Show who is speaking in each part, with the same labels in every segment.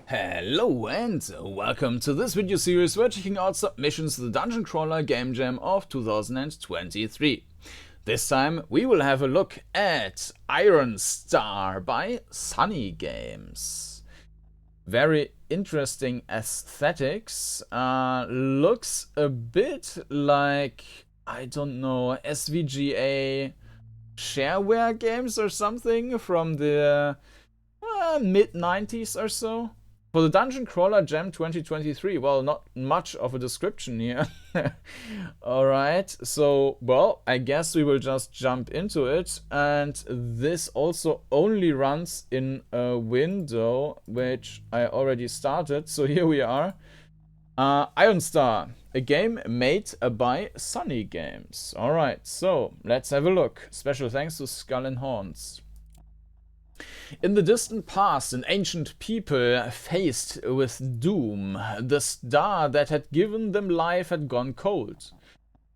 Speaker 1: Hello and welcome to this video series where checking out submissions to the Dungeoncrawler Gamejam of 2023. This time we will have a look at Iron Star by Sunny Games. Very interesting aesthetics. Looks a bit like, I don't know, SVGA shareware games or something from the mid-90s or so. For the Dungeoncrawler Jam 2023, well, not much of a description here. Alright, so, well, I guess we will just jump into it. And this also only runs in a window, which I already started. So here we are. Iron Star, a game made by Sunny Games. Alright, so let's have a look. Special thanks to Skull and Horns. In the distant past, an ancient people faced with doom. The star that had given them life had gone cold.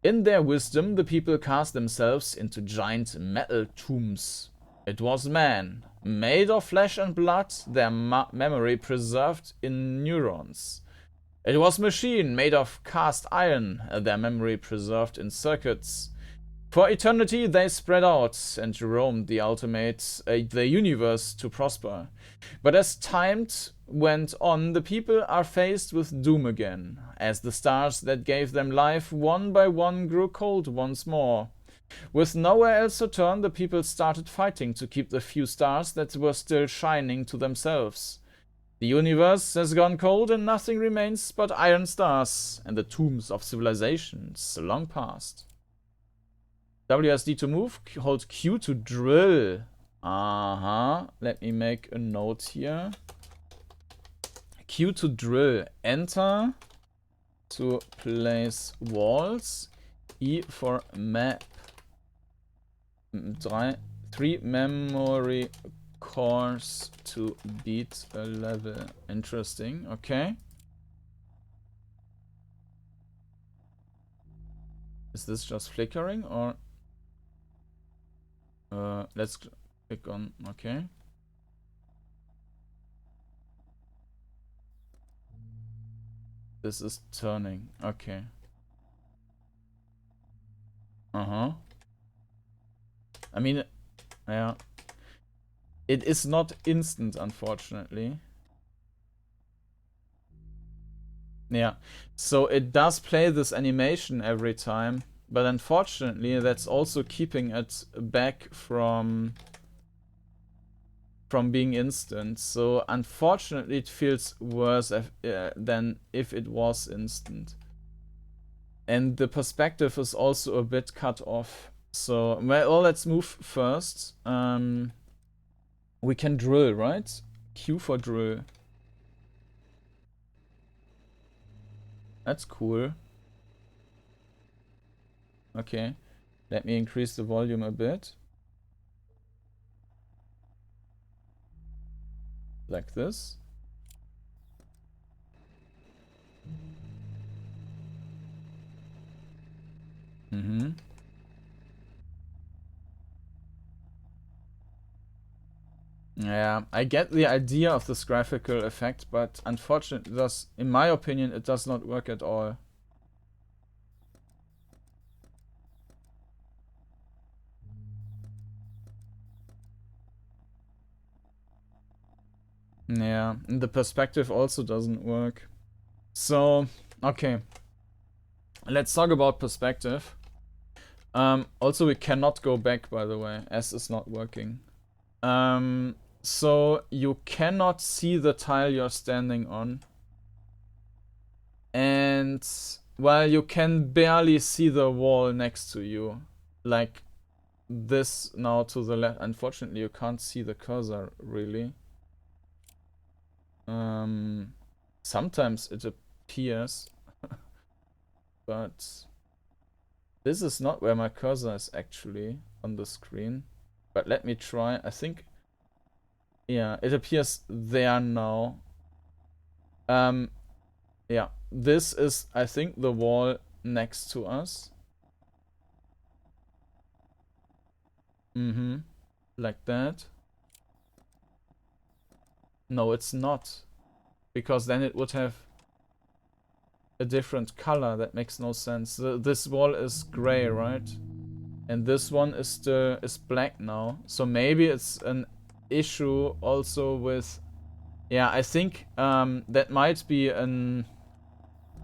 Speaker 1: In their wisdom, the people cast themselves into giant metal tombs. It was man, made of flesh and blood, their memory preserved in neurons. It was machine, made of cast iron, their memory preserved in circuits. For eternity they spread out and roamed the universe to prosper. But as time went on, the people are faced with doom again, as the stars that gave them life one by one grew cold once more. With nowhere else to turn, the people started fighting to keep the few stars that were still shining to themselves. The universe has gone cold and nothing remains but iron stars and the tombs of civilizations long past. WSD to move, hold Q to drill. Let me make a note here. Q to drill. Enter to place walls. E for map. 3 memory cores to beat a level. Interesting. Okay. Is this just flickering or? Let's click on, okay. This is turning, okay. I mean, yeah. It is not instant, unfortunately. Yeah, so it does play this animation every time. But unfortunately, that's also keeping it back from being instant. So unfortunately, it feels worse than if it was instant. And the perspective is also a bit cut off. So, well, let's move first. We can drill, right? Q for drill. That's cool. Okay, let me increase the volume a bit. Like this. Yeah, I get the idea of this graphical effect, but unfortunately, in my opinion, it does not work at all. Yeah, and the perspective also doesn't work. So, okay. Let's talk about perspective. Also, we cannot go back, by the way. S is not working. So, you cannot see the tile you're standing on. And, well, you can barely see the wall next to you. Like this now to the left. Unfortunately, you can't see the cursor, really. Sometimes it appears, but this is not where my cursor is actually on the screen. But let me try. I think, yeah, it appears there now. Yeah, this is, I think, the wall next to us. Like that. No, it's not. because then it would have a different color. That makes no sense. This wall is gray, right? And this one is black now. So maybe it's an issue also with... Yeah, I think that might be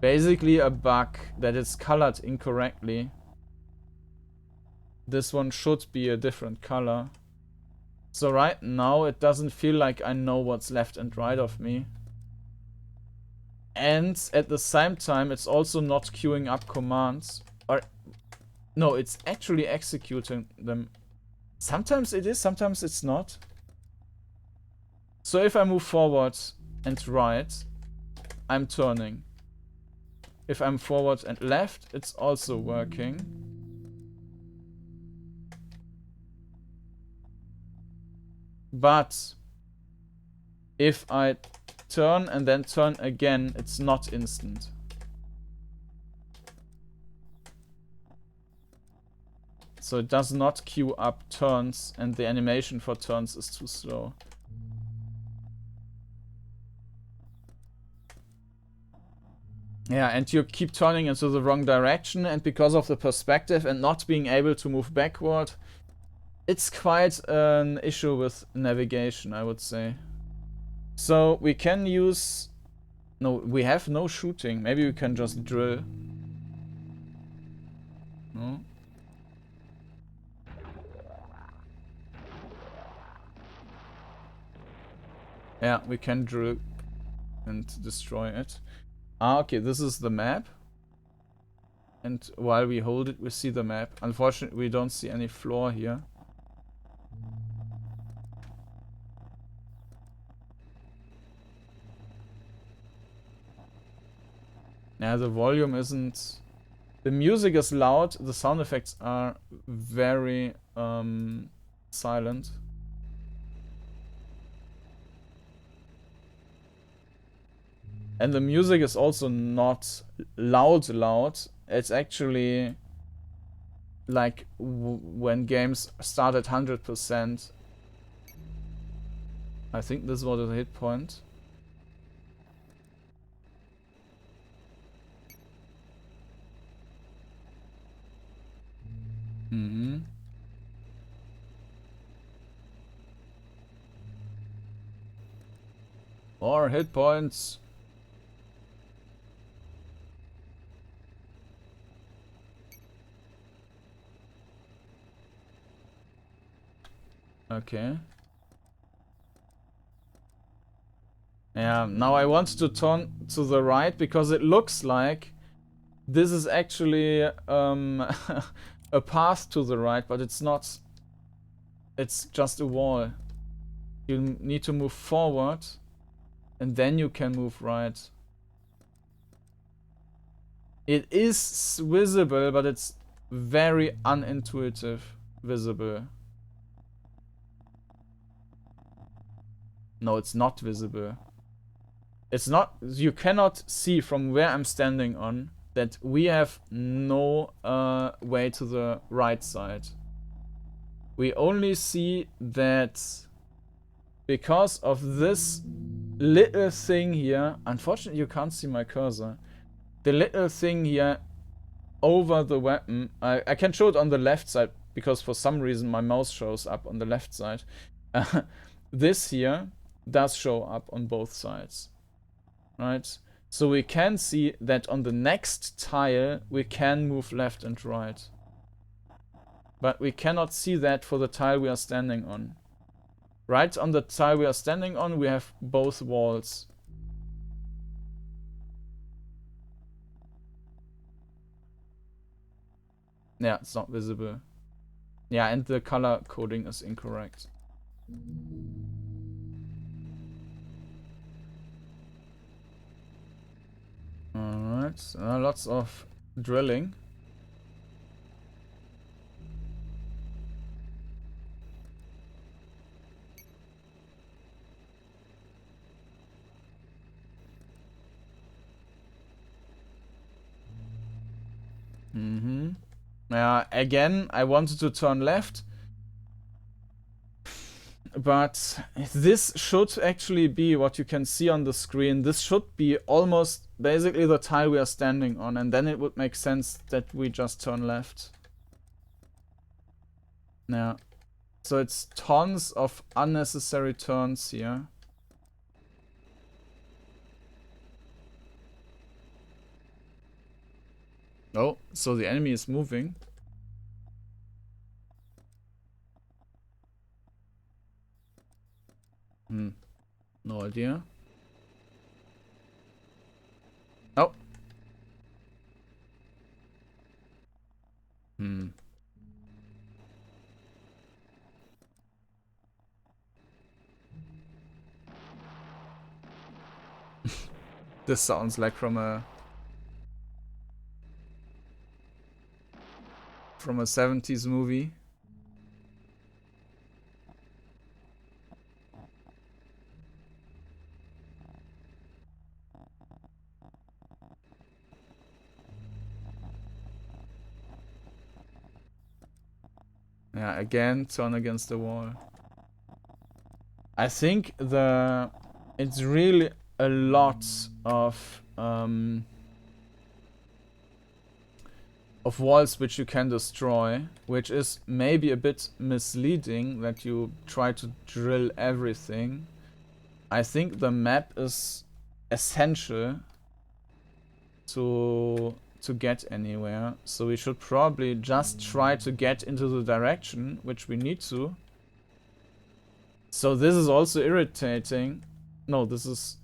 Speaker 1: basically a bug that it's colored incorrectly. This one should be a different color. So right now it doesn't feel like I know what's left and right of me. And at the same time it's also not queuing up commands. Or no, it's actually executing them. Sometimes it is, sometimes it's not. So if I move forward and right, I'm turning. If I'm forward and left, it's also working. But if I turn and then turn again, it's not instant. So it does not queue up turns, and the animation for turns is too slow. Yeah, and you keep turning into the wrong direction, and because of the perspective and not being able to move backward, it's quite an issue with navigation, I would say. So we can use... No, we have no shooting. Maybe we can just drill. No? Yeah, we can drill and destroy it. Ah, okay, this is the map. And while we hold it, we see the map. Unfortunately, we don't see any floor here. Yeah, the volume isn't... The music is loud, the sound effects are very silent. And the music is also not loud. It's actually like when games start at 100%. I think this was a hit point. More hit points. Okay. Yeah, now I want to turn to the right because it looks like this is actually a path to the right, but it's not. It's just a wall. You need to move forward and then you can move right. It is visible, but it's very unintuitive visible. No, it's not visible. It's not. You cannot see from where I'm standing on that we have no way to the right side. We only see that because of this little thing here. Unfortunately, you can't see my cursor. The little thing here over the weapon. I can show it on the left side because for some reason my mouse shows up on the left side. This here does show up on both sides. Right? So we can see that on the next tile we can move left and right. But we cannot see that for the tile we are standing on. Right on the tile we are standing on we have both walls. Yeah, it's not visible. Yeah, and the color coding is incorrect. Alright, lots of drilling. Again, I wanted to turn left. But this should actually be what you can see on the screen. This should be almost basically the tile we are standing on, and then it would make sense that we just turn left. Yeah. So it's tons of unnecessary turns here. Oh, so the enemy is moving. No idea. Oh. This sounds like from a 70s movie. Yeah, again, turn against the wall. I think it's really a lot of walls which you can destroy, which is maybe a bit misleading that you try to drill everything. I think the map is essential to get anywhere, so we should probably just try to get into the direction which we need to. So this is also irritating. No, this is...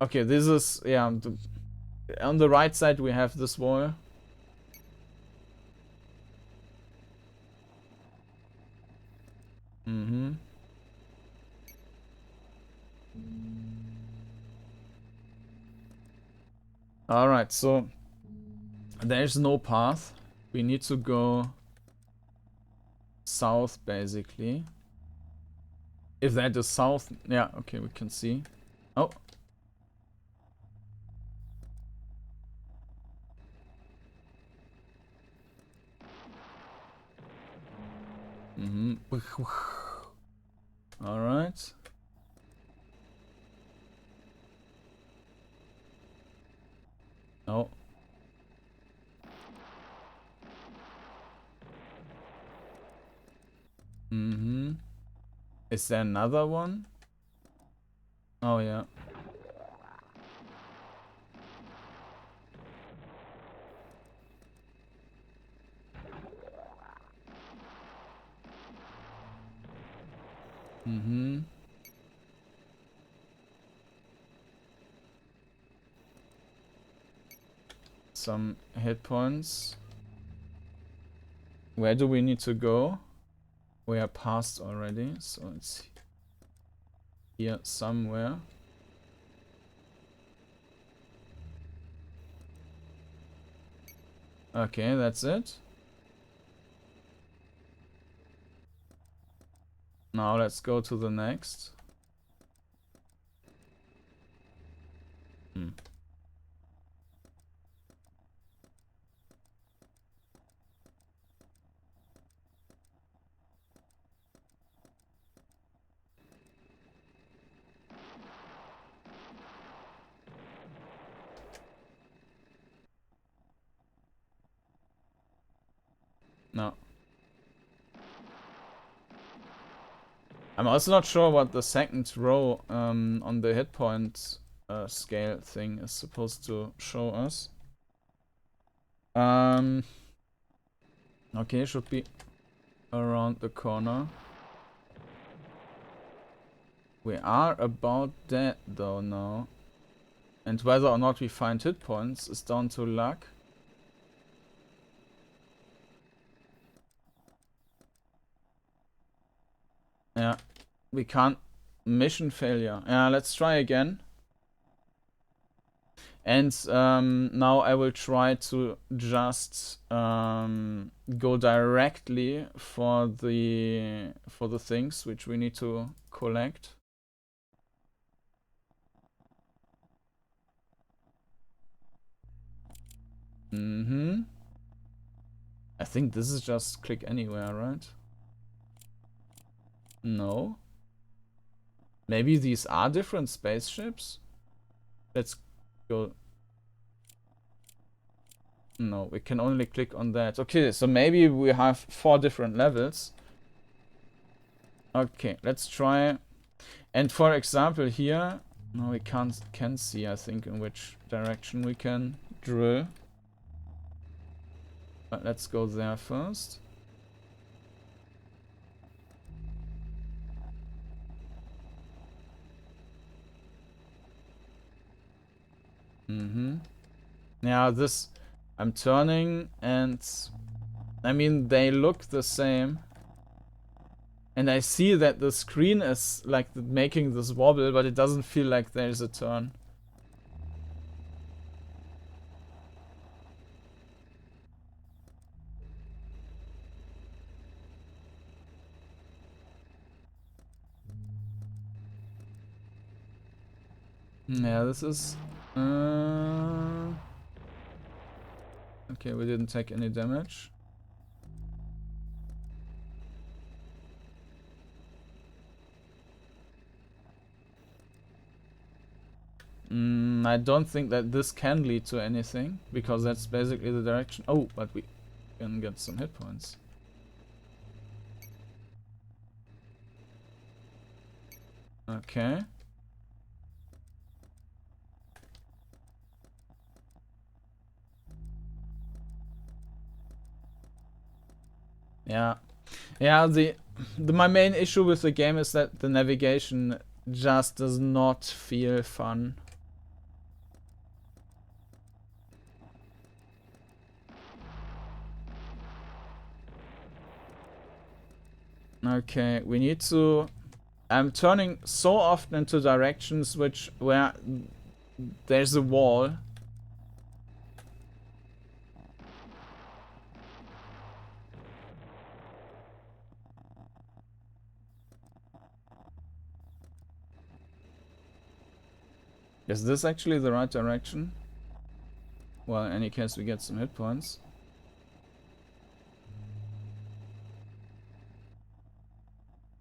Speaker 1: Okay, this is... Yeah, on the right side we have this wall. Alright, so there's no path. We need to go south, basically. If that is south... Yeah, okay, we can see. Oh. Alright. Oh. Is there another one? Oh, yeah. Some hit points. Where do we need to go? We are past already, so it's here somewhere. Okay, that's it. Now let's go to the next. No. I'm also not sure what the second row on the hit point scale thing is supposed to show us. Okay, should be around the corner. We are about dead though now. And whether or not we find hit points is down to luck. Yeah, we can't. Mission failure. Yeah, let's try again. And now I will try to just go directly for the things which we need to collect. I think this is just click anywhere, right? No. Maybe these are different spaceships? Let's go. No, we can only click on that. Okay, so maybe we have 4 different levels. Okay, let's try. And for example here, no, we can see, I think, in which direction we can drill. But let's go there first. Yeah, this... I'm turning and... I mean, they look the same. And I see that the screen is like making this wobble, but it doesn't feel like there's a turn. Yeah, this is... Okay, we didn't take any damage. I don't think that this can lead to anything, because that's basically the direction. Oh, but we can get some hit points. Okay. Yeah. Yeah, my main issue with the game is that the navigation just does not feel fun. Okay, we need to... I'm turning so often into directions where there's a wall. Is this actually the right direction? Well, in any case, we get some hit points.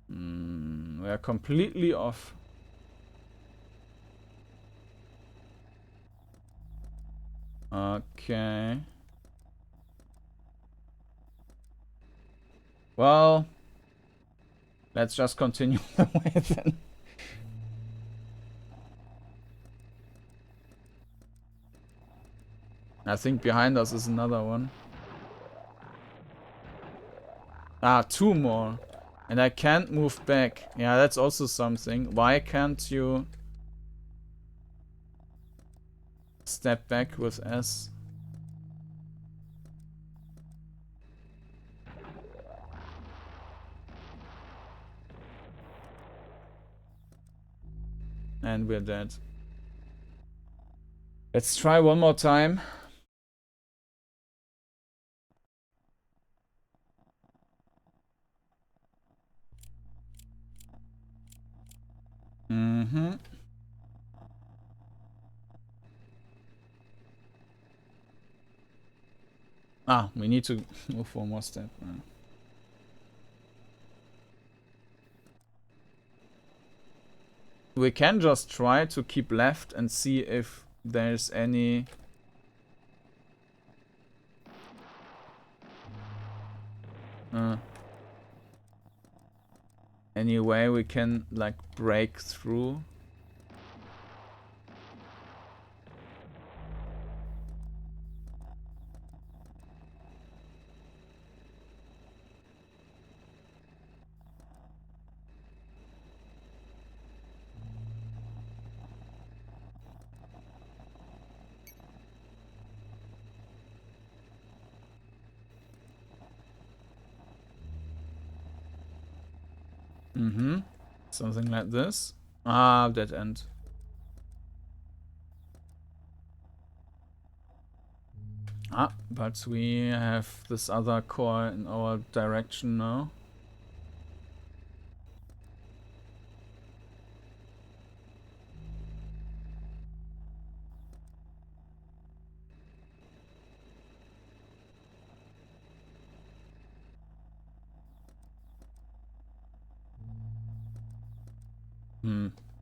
Speaker 1: We are completely off. Okay. Well, let's just continue the way then. I think behind us is another one. Ah, 2 more. And I can't move back. Yeah, that's also something. Why can't you step back with S? And we're dead. Let's try one more time. Ah, we need to move one more step. We can just try to keep left and see if there's any... any way we can, like, break through. Something like this. Ah, dead end. Ah, but we have this other core in our direction now.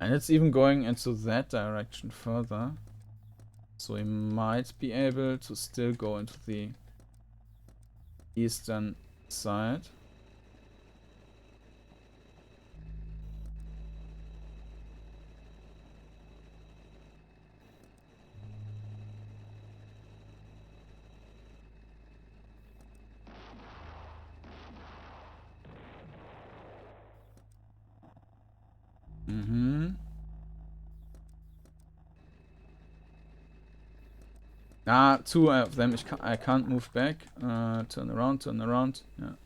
Speaker 1: And it's even going into that direction further. So we might be able to still go into the eastern side. Ah, two of them. I can't move back. Turn around, turn around. Yeah.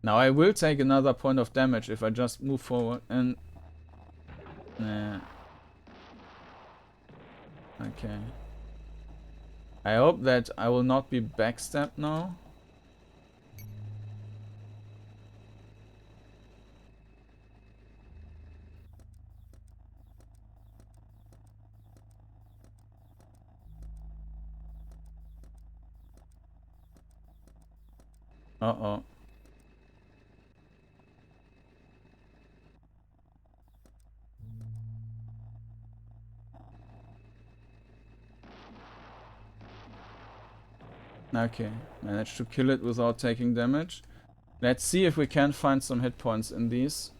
Speaker 1: Now I will take another point of damage if I just move forward and... Nah. Okay. I hope that I will not be backstabbed now. Uh-oh. Okay, managed to kill it without taking damage. Let's see if we can find some hit points in these.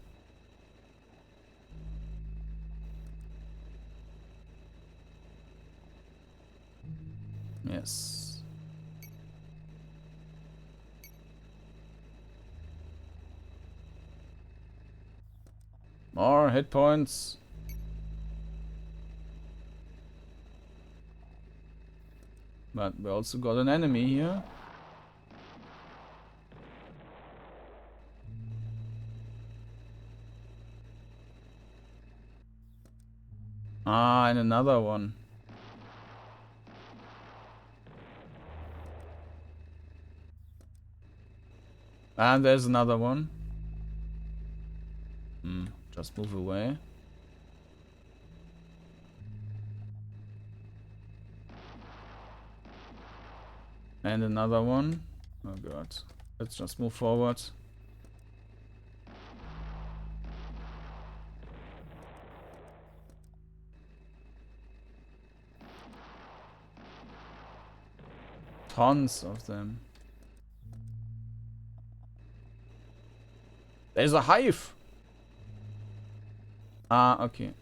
Speaker 1: Yes. More hit points. But we also got an enemy here. Ah, and another one. And there's another one. Just move away. And another one. Oh god. Let's just move forward. Tons of them. There's a hive! Ah, okay.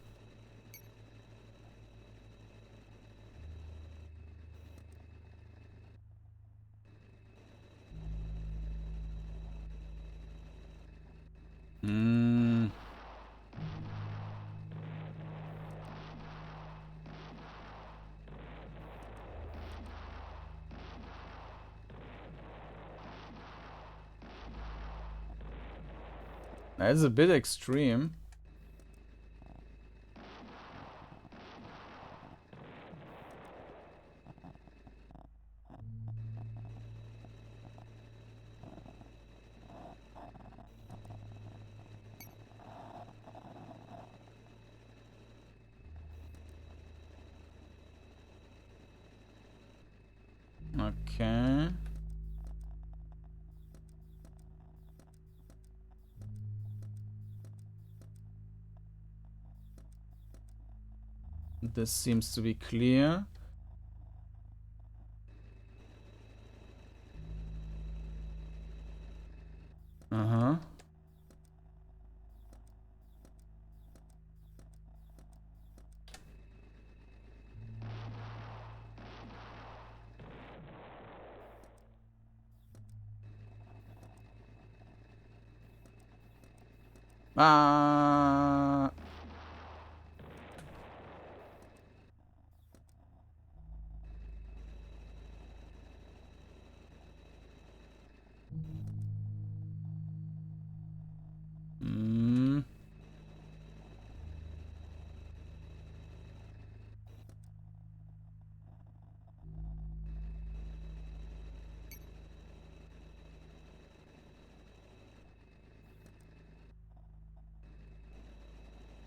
Speaker 1: That's a bit extreme. Okay. This seems to be clear. Uh-huh. Ah.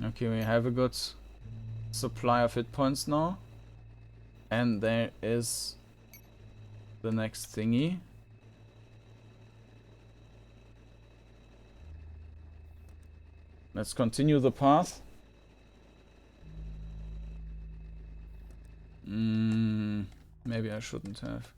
Speaker 1: Okay, we have a good supply of hit points now. And there is the next thingy. Let's continue the path. Maybe I shouldn't have.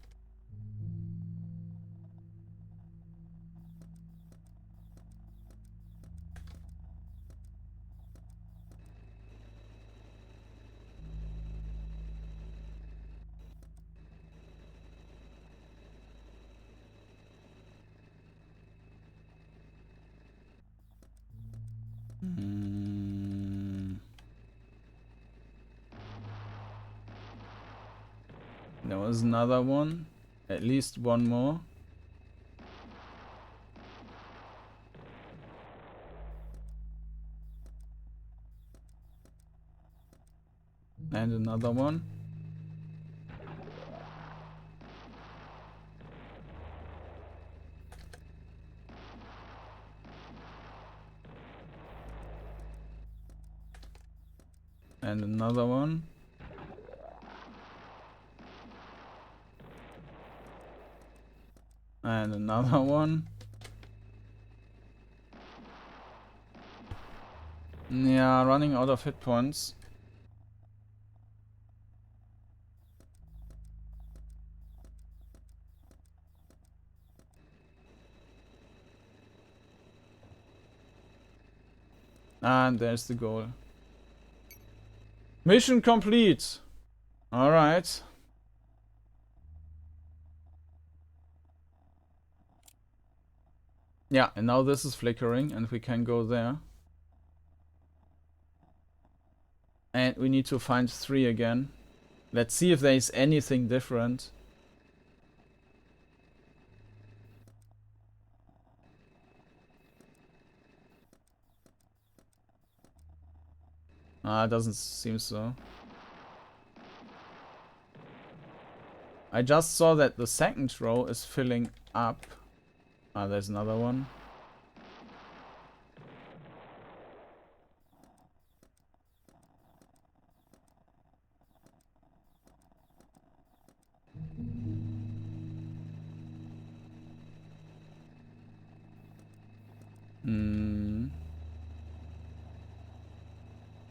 Speaker 1: There was another one. At least one more. And another one. And another one. And another one. Yeah, running out of hit points. And there's the goal. Mission complete. Alright. Yeah, and now this is flickering and we can go there. And we need to find 3 again. Let's see if there is anything different. It doesn't seem so. I just saw that the second row is filling up. There's another one.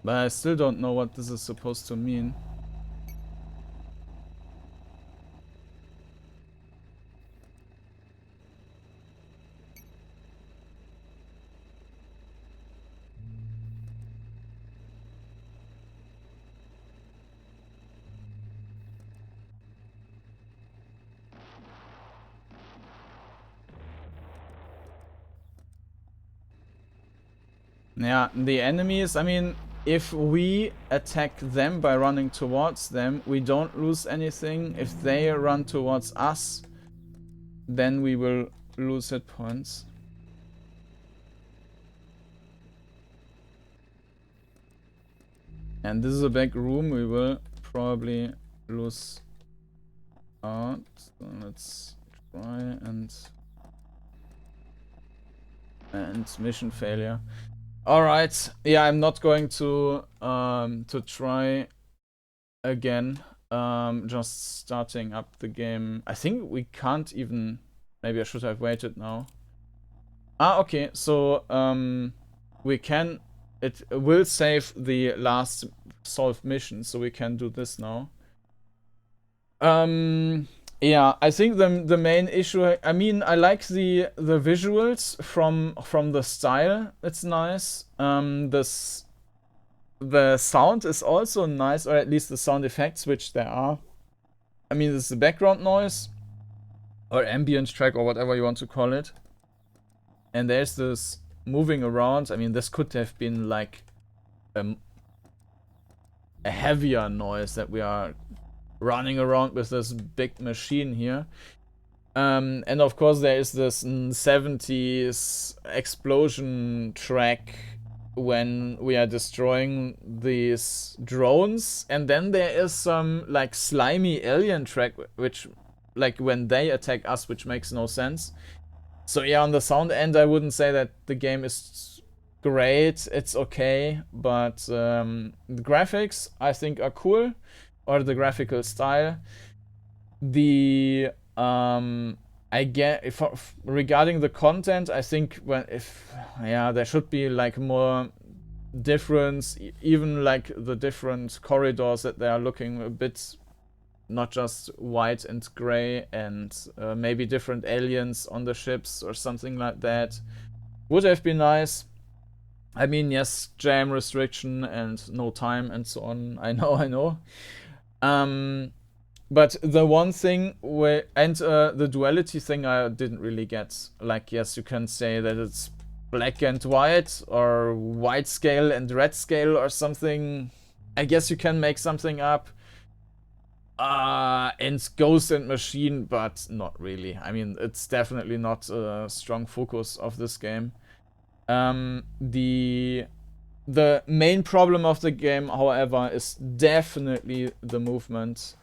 Speaker 1: But I still don't know what this is supposed to mean. Yeah, the enemies, I mean, if we attack them by running towards them, we don't lose anything. If they run towards us, then we will lose hit points. And this is a back room, we will probably lose out. So let's try and mission failure. Alright, yeah, I'm not going to try again. Just starting up the game. I think we can't even. Maybe I should have waited now. Okay, so we can. It will save the last solved mission, so we can do this now. Yeah, I think the main issue. I mean, I like the visuals from the style. It's nice. The sound is also nice, or at least the sound effects, which there are. I mean, this is the background noise, or ambient track, or whatever you want to call it. And there's this moving around. I mean, this could have been like a heavier noise that we are running around with this big machine here. And of course there is this 70s explosion track when we are destroying these drones, and then there is some like slimy alien track which like when they attack us, which makes no sense. So yeah, on the sound end I wouldn't say that the game is great. It's okay, but the graphics I think are cool, or the graphical style. The I get regarding the content, I think there should be like more difference, even like the different corridors that they are looking a bit not just white and gray, and maybe different aliens on the ships or something like that would have been nice. I mean, yes, jam restriction and no time and so on. I know. But the one thing the duality thing I didn't really get. Like, yes, you can say that it's black and white or white scale and red scale or something. I guess you can make something up. And Ghost and Machine, but not really. I mean, it's definitely not a strong focus of this game. The main problem of the game, however, is definitely the movement.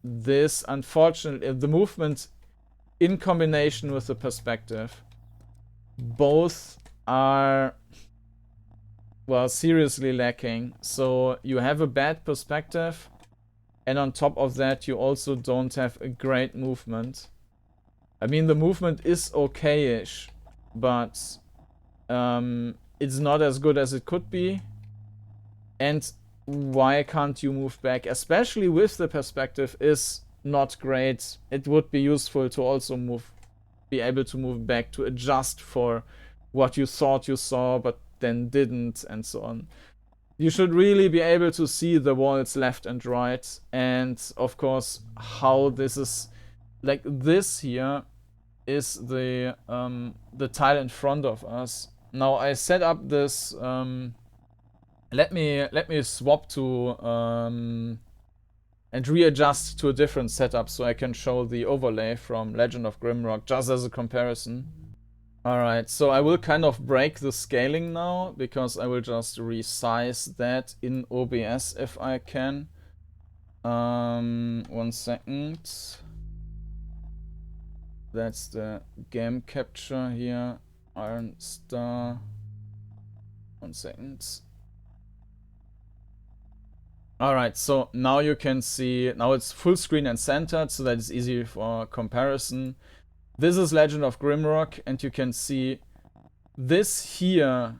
Speaker 1: This, unfortunately, the movement in combination with the perspective, both are, well, seriously lacking. So you have a bad perspective, and on top of that, you also don't have a great movement. I mean, the movement is okay-ish, but it's not as good as it could be. And why can't you move back, especially with the perspective, is not great. It would be useful to also be able to move back to adjust for what you thought you saw but then didn't, and so on. You should really be able to see the walls left and right, and of course how this is, like this here is the tile in front of us. Now I set up this let me swap to and readjust to a different setup so I can show the overlay from Legend of Grimrock just as a comparison. Alright, so I will kind of break the scaling now, because I will just resize that in OBS if I can. 1 second. That's the game capture here. Iron Star. 1 second. Alright, so now you can see, now it's full screen and centered, so that it's easy for comparison. This is Legend of Grimrock, and you can see this here,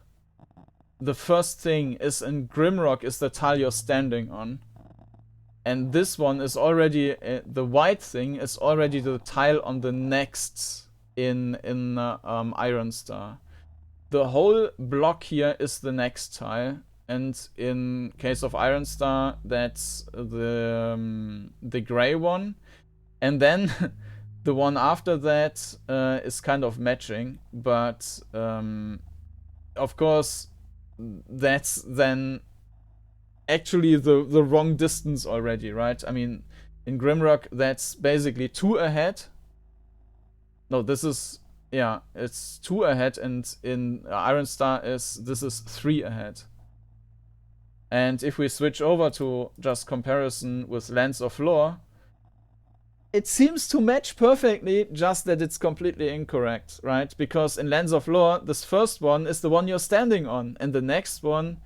Speaker 1: the first thing is in Grimrock is the tile you're standing on. And this one is already, the white thing is already the tile on the next in Iron Star. The whole block here is the next tile. And in case of Iron Star, that's the gray one. And then the one after that is kind of matching. But of course, that's then actually the wrong distance already, right? I mean, in Grimrock, that's basically 2 ahead. No, this is, yeah, it's 2 ahead. And in Iron Star, this is 3 ahead. And if we switch over to just comparison with Lands of Lore, it seems to match perfectly, just that it's completely incorrect, right? Because in Lands of Lore, this first one is the one you're standing on, and the next one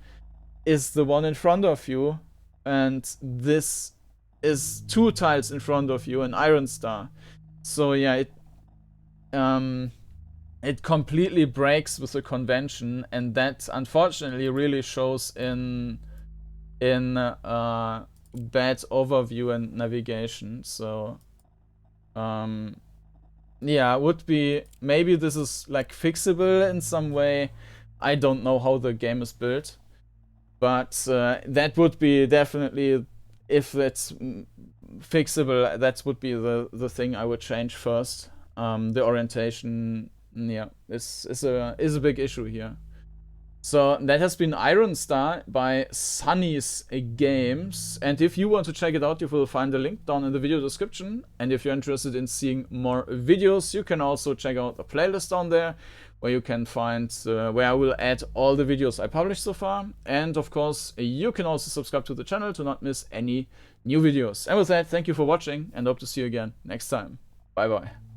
Speaker 1: is the one in front of you, and this is 2 tiles in front of you in Iron Star. So yeah, it completely breaks with the convention, and that unfortunately really shows in bad overview and navigation. So yeah, would be, maybe this is like fixable in some way. I don't know how the game is built, but that would be definitely, if it's fixable, that would be the thing I would change first. The orientation, yeah, is a big issue here. So that has been Iron Star by Sunny's Games, and if you want to check it out, you will find the link down in the video description. And if you're interested in seeing more videos, you can also check out the playlist down there, where you can find where I will add all the videos I published so far. And of course, you can also subscribe to the channel to not miss any new videos. And with that, thank you for watching, and hope to see you again next time. Bye bye.